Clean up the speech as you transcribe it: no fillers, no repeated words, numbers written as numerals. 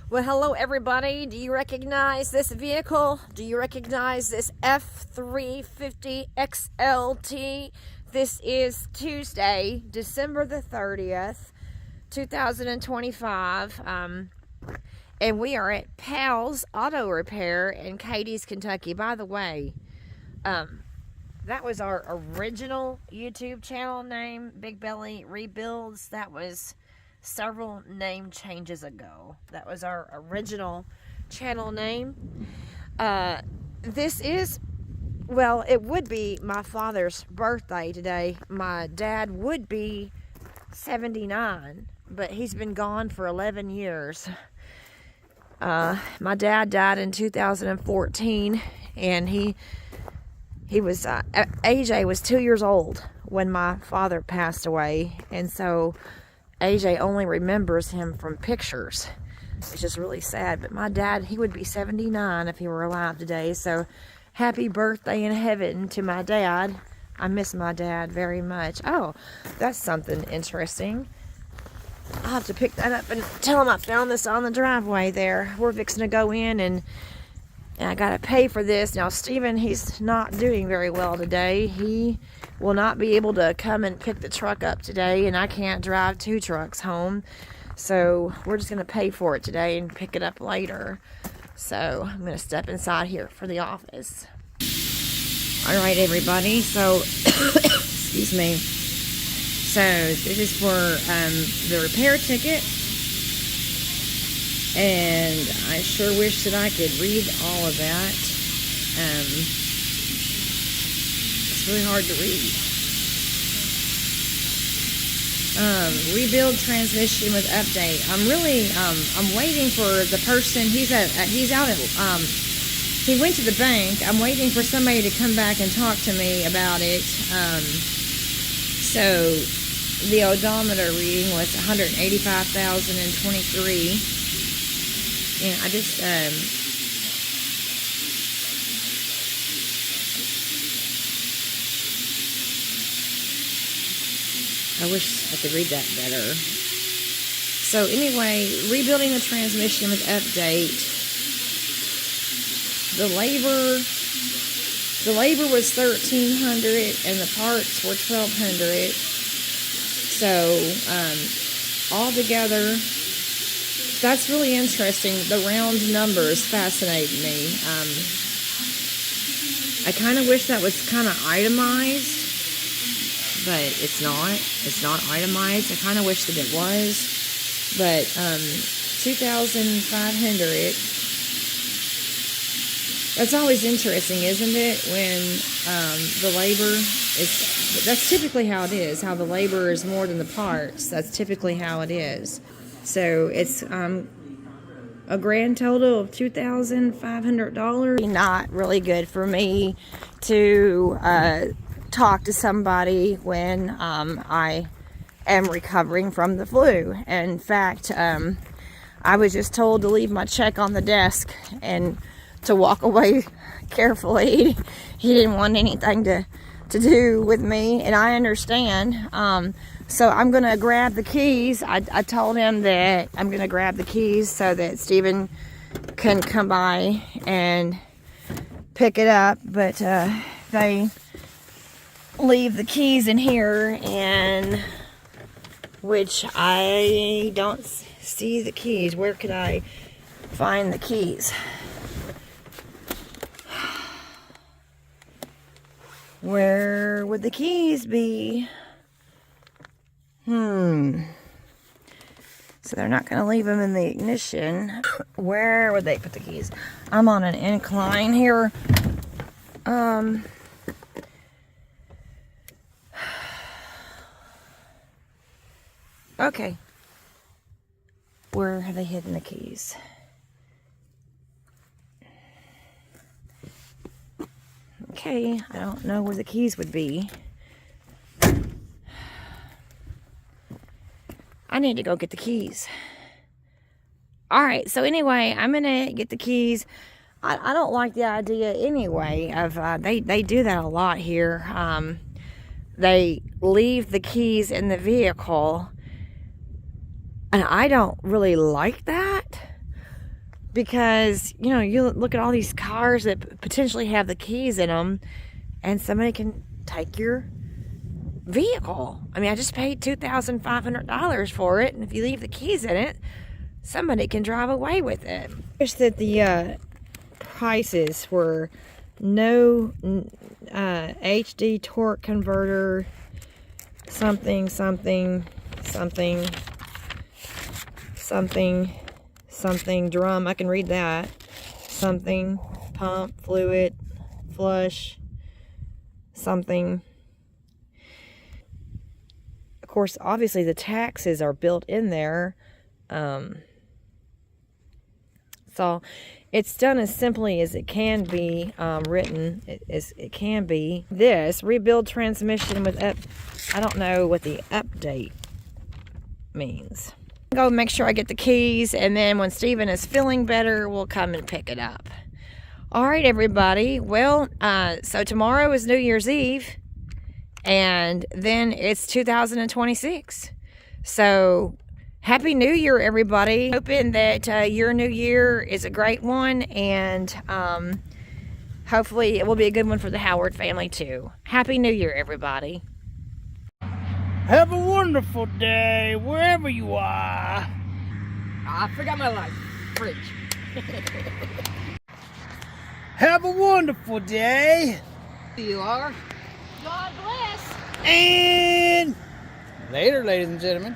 Well, hello everybody. Do you recognize this vehicle? Do you recognize this F350 XLT? This is Tuesday, December the 30th, 2025. And we are at Pal's Auto Repair in Cadiz, Kentucky. By the way, that was our original YouTube channel name, Big Belly Rebuilds. That was several name changes ago. That was our original channel name. This is, well, it would be my father's birthday today. My dad would be 79, but he's been gone for 11 years. My dad died in 2014, and he was AJ was 2 years old when my father passed away, and so AJ only remembers him from pictures, which is really sad. But my dad, he would be 79 if he were alive today. So happy birthday in heaven to my dad. I miss my dad very much. Oh, that's something interesting. I'll have to pick that up and tell him I found this on the driveway there. We're fixing to go in and I gotta pay for this. Now Steven, he's not doing very well today. He will not be able to come and pick the truck up today, and I can't drive 2 trucks home. So we're just gonna pay for it today and pick it up later. So I'm gonna step inside here for the office. All right, everybody, so excuse me. So this is for the repair ticket. And I sure wish that I could read all of that. It's really hard to read. Rebuild transmission with update. I'm waiting for the person. He went to the bank. I'm waiting for somebody to come back and talk to me about it. So the odometer reading was 185,023. And I just, I wish I could read that better. So anyway, rebuilding the transmission with update. The labor was $1,300 and the parts were $1,200. So, all together, that's really interesting. The round numbers fascinate me. I kind of wish that was kind of itemized, but it's not. It's not itemized. I kind of wish that it was. But 2,500. That's always interesting, isn't it? When the labor is. That's typically how it is. How the labor is more than the parts. That's typically how it is. So it's a grand total of $2,500. Not really good for me to talk to somebody when I am recovering from the flu. In fact, I was just told to leave my check on the desk and to walk away carefully. He didn't want anything to do with me, and I understand. So I'm going to grab the keys. I told him that I'm going to grab the keys so that Steven can come by and pick it up. But they leave the keys in here, and which I don't see the keys. Where could I find the keys? Where would the keys be? So they're not going to leave them in the ignition. Where would they put the keys? I'm on an incline here. Okay. Where have they hidden the keys? Okay, I don't know where the keys would be. I need to go get the keys. Alright, so anyway, I'm gonna get the keys. I don't like the idea anyway of, they do that a lot here. They leave the keys in the vehicle, and I don't really like that. because, you know, you look at all these cars that potentially have the keys in them, and somebody can take your vehicle. I mean, I just paid $2,500 for it, and if you leave the keys in it, somebody can drive away with it. Wish that the prices were no HD torque converter, something drum. I can read that. Something pump, fluid, flush, something. Of course, obviously the taxes are built in there. So it's done as simply as it can be written, as it can be. This rebuild transmission with I don't know what the update means. Go make sure I get the keys, and then when Stephen is feeling better, we'll come and pick it up. All right, everybody. Well, so tomorrow is New Year's Eve, and then it's 2026. So Happy New Year, everybody. Hoping that your new year is a great one, and hopefully it will be a good one for the Howard family too. Happy New Year, everybody. Have a wonderful day wherever you are. I forgot my life. Fridge. Have a wonderful day. You are. God bless. And later, ladies and gentlemen.